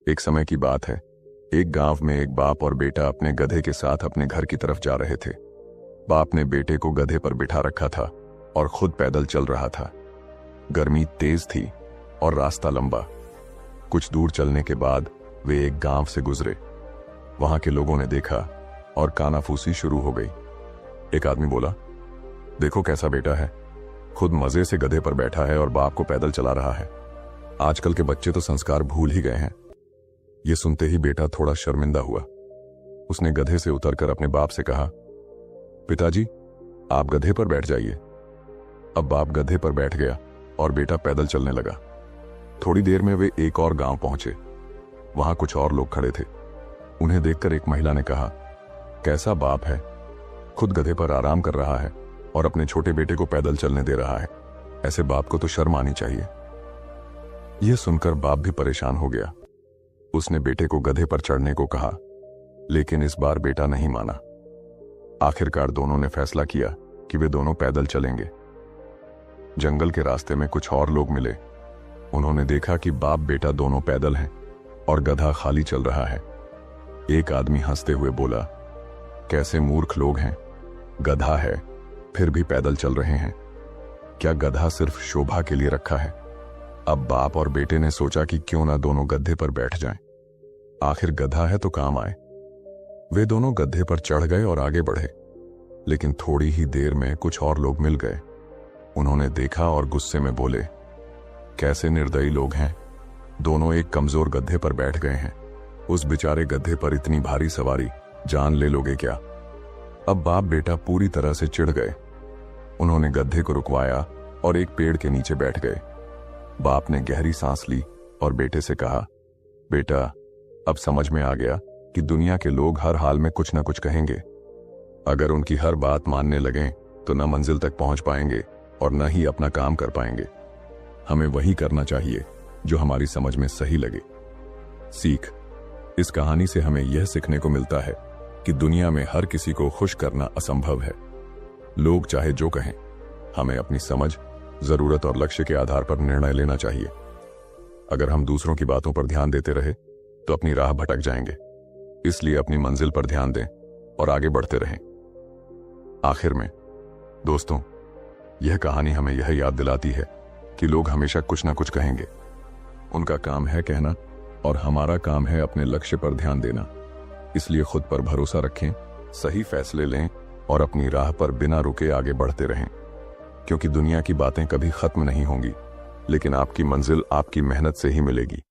एक समय की बात है। एक गांव में एक बाप और बेटा अपने गधे के साथ अपने घर की तरफ जा रहे थे। बाप ने बेटे को गधे पर बिठा रखा था और खुद पैदल चल रहा था। गर्मी तेज थी और रास्ता लंबा। कुछ दूर चलने के बाद वे एक गांव से गुजरे। वहां के लोगों ने देखा और कानाफूसी शुरू हो गई। एक आदमी बोला, देखो कैसा बेटा है, खुद मजे से गधे पर बैठा है और बाप को पैदल चला रहा है। आजकल के बच्चे तो संस्कार भूल ही गए हैं। ये सुनते ही बेटा थोड़ा शर्मिंदा हुआ। उसने गधे से उतरकर अपने बाप से कहा, पिताजी आप गधे पर बैठ जाइए। अब बाप गधे पर बैठ गया और बेटा पैदल चलने लगा। थोड़ी देर में वे एक और गांव पहुंचे। वहां कुछ और लोग खड़े थे। उन्हें देखकर एक महिला ने कहा, कैसा बाप है, खुद गधे पर आराम कर रहा है और अपने छोटे बेटे को पैदल चलने दे रहा है। ऐसे बाप को तो शर्म आनी चाहिए। यह सुनकर बाप भी परेशान हो गया। उसने बेटे को गधे पर चढ़ने को कहा, लेकिन इस बार बेटा नहीं माना। आखिरकार दोनों ने फैसला किया कि वे दोनों पैदल चलेंगे। जंगल के रास्ते में कुछ और लोग मिले। उन्होंने देखा कि बाप बेटा दोनों पैदल हैं और गधा खाली चल रहा है। एक आदमी हंसते हुए बोला, कैसे मूर्ख लोग हैं, गधा है फिर भी पैदल चल रहे हैं। क्या गधा सिर्फ शोभा के लिए रखा है? अब बाप और बेटे ने सोचा कि क्यों ना दोनों गधे पर बैठ जाएं। आखिर गधा है तो काम आए। वे दोनों गधे पर चढ़ गए और आगे बढ़े। लेकिन थोड़ी ही देर में कुछ और लोग मिल गए। उन्होंने देखा और गुस्से में बोले, कैसे निर्दयी लोग हैं, दोनों एक कमजोर गधे पर बैठ गए हैं। उस बेचारे गधे पर इतनी भारी सवारी, जान ले लोगे क्या? अब बाप बेटा पूरी तरह से चिढ़ गए। उन्होंने गधे को रुकवाया और एक पेड़ के नीचे बैठ गए। बाप ने गहरी सांस ली और बेटे से कहा, बेटा अब समझ में आ गया कि दुनिया के लोग हर हाल में कुछ ना कुछ कहेंगे। अगर उनकी हर बात मानने लगें तो न मंजिल तक पहुंच पाएंगे और न ही अपना काम कर पाएंगे। हमें वही करना चाहिए जो हमारी समझ में सही लगे। सीख, इस कहानी से हमें यह सीखने को मिलता है कि दुनिया में हर किसी को खुश करना असंभव है। लोग चाहे जो कहें, हमें अपनी समझ, जरूरत और लक्ष्य के आधार पर निर्णय लेना चाहिए। अगर हम दूसरों की बातों पर ध्यान देते रहे तो अपनी राह भटक जाएंगे। इसलिए अपनी मंजिल पर ध्यान दें और आगे बढ़ते रहें। आखिर में दोस्तों, यह कहानी हमें यह याद दिलाती है कि लोग हमेशा कुछ ना कुछ कहेंगे। उनका काम है कहना और हमारा काम है अपने लक्ष्य पर ध्यान देना। इसलिए खुद पर भरोसा रखें, सही फैसले लें और अपनी राह पर बिना रुके आगे बढ़ते रहें। क्योंकि दुनिया की बातें कभी खत्म नहीं होंगी, लेकिन आपकी मंजिल आपकी मेहनत से ही मिलेगी।